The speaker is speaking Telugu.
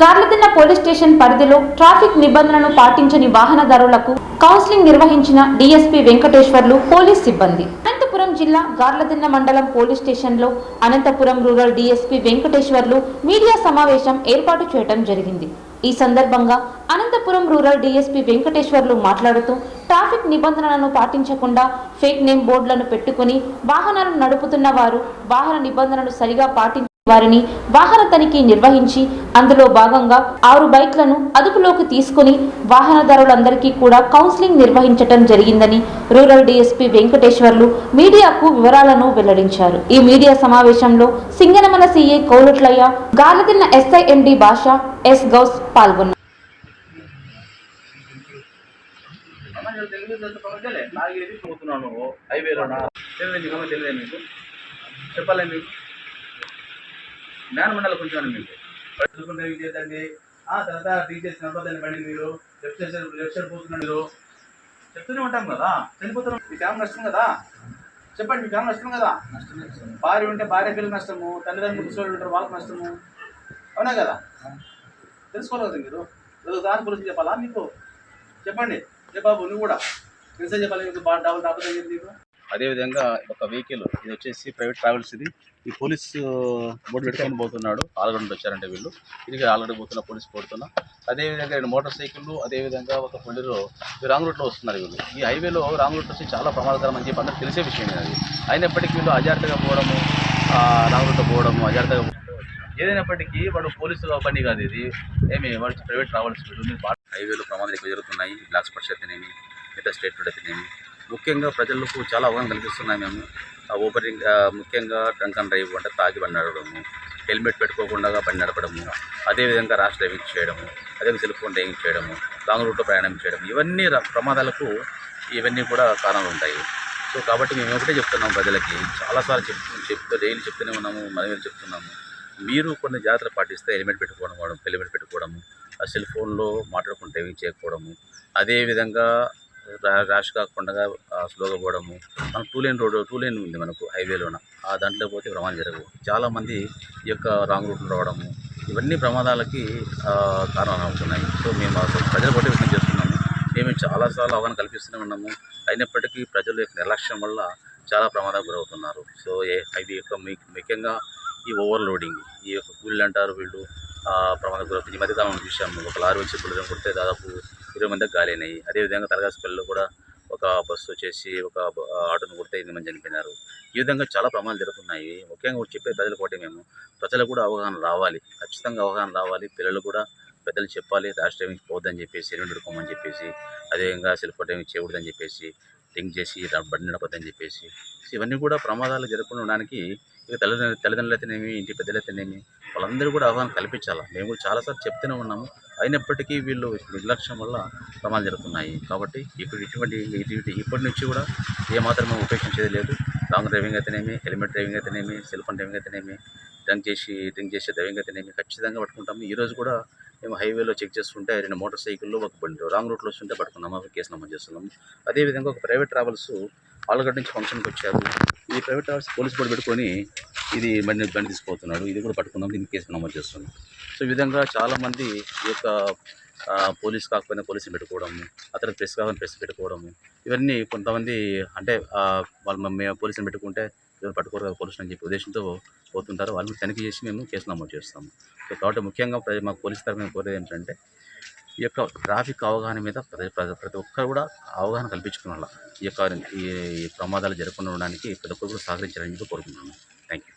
గార్లదిన్న పోలీస్ స్టేషన్ పరిధిలో ట్రాఫిక్ నిబంధనలను పాటించని వాహనదారులకు కౌన్సిలింగ్ నిర్వహించిన డీఎస్పీ వెంకటేశ్వర్లు పోలీస్ సిబ్బంది. అనంతపురం జిల్లా గార్లదిన్న మండలం పోలీస్ స్టేషన్లో Anantapuram rural DSP Venkateswarlu media సమావేశం ఏర్పాటు చేయడం జరిగింది. ఈ సందర్భంగా అనంతపురం రూరల్ డీఎస్పీ వెంకటేశ్వర్లు మాట్లాడుతూ ట్రాఫిక్ నిబంధనలను పాటించకుండా ఫేక్ నేమ్ బోర్డులను పెట్టుకుని వాహనాలు నడుపుతున్న వారు వాహన నిబంధనలు సరిగా పాటించి వారిని వాహన తనిఖీ నిర్వహించి అందులో భాగంగా 6 బైక్లను అదుపులోకి తీసుకుని వాహనదారులందరికీ కూడా కౌన్సిలింగ్ నిర్వహించడం జరిగిందని రూరల్ డీఎస్పీ వెంకటేశ్వర్లు మీడియాకు వివరాలను వెల్లడించారు. ఈ మీడియా సమావేశంలో సింగనమల సీఏ కౌలుట్లయ్య, గార్లదిన్న ఎస్ఐ ఎండి భాష, ఎస్ గౌస్ పాల్గొన్నారు. జ్ఞానమండలి కొంచెం మీకు పట్టుకుంటే చేద్దండి. తర్వాత టీచర్స్ నడపదండి బండి, మీరు లెఫ్ట్ సైడ్ పోతున్నాడు, మీరు చెప్తూనే ఉంటాం కదా. చనిపోతున్నాం, మీకు ఏమైనా నష్టం కదా చెప్పండి, మీకు ఏమైనా నష్టం కదా. భార్య ఉంటే భార్య పిల్లలు నష్టము, తల్లిదండ్రులు ముసలి ఉంటారు వాళ్ళకి నష్టము, అవునా కదా. తెలుసుకోవాలి కదా మీరు. దాని గురించి చెప్పాలా మీకు? చెప్పండి. ఏ బాబు నువ్వు కూడా మెసేజ్ చెప్పాలి మీకు, బాగా డబుల్ డాబుల్ నీకు. అదేవిధంగా ఒక వెహికల్ ఇది వచ్చేసి ప్రైవేట్ ట్రావెల్స్, ఇది ఈ పోలీస్ బోర్డు పెట్టుకొని పోతున్నాడు. ఆల్రెడీ నుండి వచ్చారంటే వీళ్ళు, ఇది ఆల్రెడీ పోతున్న పోలీస్ పోతున్నా. అదేవిధంగా 2 మోటార్ సైకిళ్ళు, అదేవిధంగా ఒక పొలిలో రాంగ్ రూట్లో వస్తున్నారు వీళ్ళు. ఈ హైవేలో రాంగ్ రూట్ వచ్చి చాలా ప్రమాదకరం అని చెప్పి అందరూ తెలిసే విషయం అది. అయినప్పటికీ వీళ్ళు అజాగ్రత్తగా పోవడము, రాంగ్ రూట్లో పోవడము, అజాగ్రత్తగా ఏదైనప్పటికీ వాడు పోలీసుల పని కాదు ఇది. వాడు ప్రైవేట్ ట్రావెల్స్ వీళ్ళు. హైవేలో ప్రమాదాలు ఎక్కువ జరుగుతున్నాయి. బ్లాక్ స్పాట్స్ అయితేనేమి, మిగతా స్టేట్ రోడ్ అయితేనేమి, ముఖ్యంగా ప్రజలకు చాలా అవగాహన కల్పిస్తున్నాయి మేము. ఓపెనింగ్ ముఖ్యంగా డ్రంక్ అండ్ డ్రైవ్ అంటే తాగి బండి నడపడము, హెల్మెట్ పెట్టుకోకుండా బండి నడపడము, అదేవిధంగా ర్యాష్ డ్రైవింగ్ చేయడము, అదేవిధంగా సెల్ ఫోన్ డ్రైవింగ్ చేయడము, లాంగ్ రూట్లో ప్రయాణం చేయడం, ఇవన్నీ ప్రమాదాలకు ఇవన్నీ కూడా కారణాలు ఉంటాయి. సో కాబట్టి మేము ఒకటే చెప్తున్నాము ప్రజలకి, చాలాసార్లు డైలీ చెప్తూనే ఉన్నాము, మనం చెప్తున్నాము. మీరు కొన్ని జాగ్రత్తలు పాటిస్తే హెల్మెట్ పెట్టుకోవడము, ఆ సెల్ ఫోన్లో మాట్లాడుకుని డ్రైవింగ్ చేయకపోవడము, అదేవిధంగా ర్యాష్ కాకుండా స్లోగా పోవడము. మనకు 2 లేన్ ఉంది మనకు హైవేలోన, దాంట్లో పోతే ప్రమాదం జరగవు. చాలామంది ఈ యొక్క రాంగ్ రూట్లో రావడము, ఇవన్నీ ప్రమాదాలకి కారణాలు అవుతున్నాయి. సో మేము ప్రజలు కూడా విజ్ఞప్తి చేస్తున్నాము. మేము చాలాసార్లు అవగాహన కల్పిస్తూనే ఉన్నాము. అయినప్పటికీ ప్రజల యొక్క నిర్లక్ష్యం వల్ల చాలా ప్రమాదాలకు గురవుతున్నారు. సో ఇది యొక్క ముఖ్యంగా ఈ ఓవర్లోడింగ్, ఈ యొక్క కూలీలు అంటారు వీళ్ళు, ప్రమాదం గురవుతుంది. ఈ మధ్యకాలంలో చూసాము, ఒక లారీ వచ్చి కూలీలను కొడితే దాదాపు 20 మందికి గాలైనాయి. అదేవిధంగా తరగాసిపల్లిలో కూడా ఒక బస్సు వచ్చేసి ఒక ఆటోను కొడితే 8 మంది చనిపోయినారు. ఈ విధంగా చాలా ప్రమాదాలు జరుగుతున్నాయి. ముఖ్యంగా కూడా చెప్పే ప్రజలు ఒకటి, మేము ప్రజలకు కూడా అవగాహన రావాలి, ఖచ్చితంగా అవగాహన రావాలి. పిల్లలు కూడా పెద్దలు చెప్పాలి, ర్యాష్ డ్రైవింగ్ పోవద్దని చెప్పేసి, హెల్మెట్ పెట్టుకోమని చెప్పేసి, అదేవిధంగా సెల్ ఫోన్ డ్రైవింగ్ చేయకూడదని చెప్పేసి, డ్రింక్ చేసి బండి నడపద్దని చెప్పేసి. ఇవన్నీ కూడా ప్రమాదాలు జరగకుండా ఉండడానికి ఇక తల్లిదండ్రులు అయితేనేమి, ఇంటి పెద్దలు అయితేనేమి, వాళ్ళందరూ కూడా అవగాహన కల్పించాలి. మేము కూడా చాలాసార్లు చెప్తూనే ఉన్నాము. అయినప్పటికీ వీళ్ళు నిర్లక్ష్యం వల్ల ప్రమాదాలు జరుగుతున్నాయి. కాబట్టి ఇప్పటి నుంచి కూడా ఏమాత్రం మేము ఉపేక్షించేది లేదు. లాంగ్ డ్రైవింగ్ అయితేనేమి, హెల్మెట్ డ్రైవింగ్ అయితేనేమి, సెల్ ఫోన్ డ్రైవింగ్ అయితేనేమి, డ్రింక్ చేసే డ్రైవింగ్ అయితేనేమి ఖచ్చితంగా పట్టుకుంటాము. ఈరోజు కూడా మేము హైవేలో చెక్ చేస్తుంటే 2 మోటార్ సైకిళ్ళు, ఒక బండి రాంగ్ రూట్లో వస్తుంటే పట్టుకున్నాము, కేసు నమోదు చేస్తున్నాము. అదేవిధంగా ఒక ప్రైవేట్ ట్రావెల్స్ ఆలగడ్డ నుంచి ఫంక్షన్కి వచ్చారు. ఈ ప్రైవేట్ ట్రావెల్స్ పోలీస్ బోర్డు పెట్టుకొని ఇది బండి తీసుకుపోతున్నాడు. ఇది కూడా పట్టుకున్నాం, దీనికి కేసు నమోదు చేస్తున్నాం. సో ఈ విధంగా చాలామంది ఈ యొక్క పోలీస్ కాకపోయినా పోలీసులు పెట్టుకోవడము, అతను ప్రెస్ కాకపోయినా ప్రెస్ పెట్టుకోవడము, ఇవన్నీ కొంతమంది అంటే వాళ్ళు మేము పోలీసులు పెట్టుకుంటే ఎవరు పట్టుకోరు కదా పోలీసులు అని చెప్పి ఉద్దేశంతో పోతుంటారు. వాళ్ళని తనిఖీ చేసి మేము కేసు నమోదు చేస్తాము. సో కాబట్టి ముఖ్యంగా మాకు పోలీస్ తరఫున కోరేది ఏంటంటే, ఈ యొక్క ట్రాఫిక్ అవగాహన మీద ప్రతి ఒక్కరు కూడా అవగాహన కల్పించుకున్న ఈ యొక్క ఈ ప్రమాదాలు జరగకుండా ఉండడానికి ప్రతి ఒక్కరు కూడా సహకరించాలని చెప్పి కోరుకుంటున్నాను. Thank you.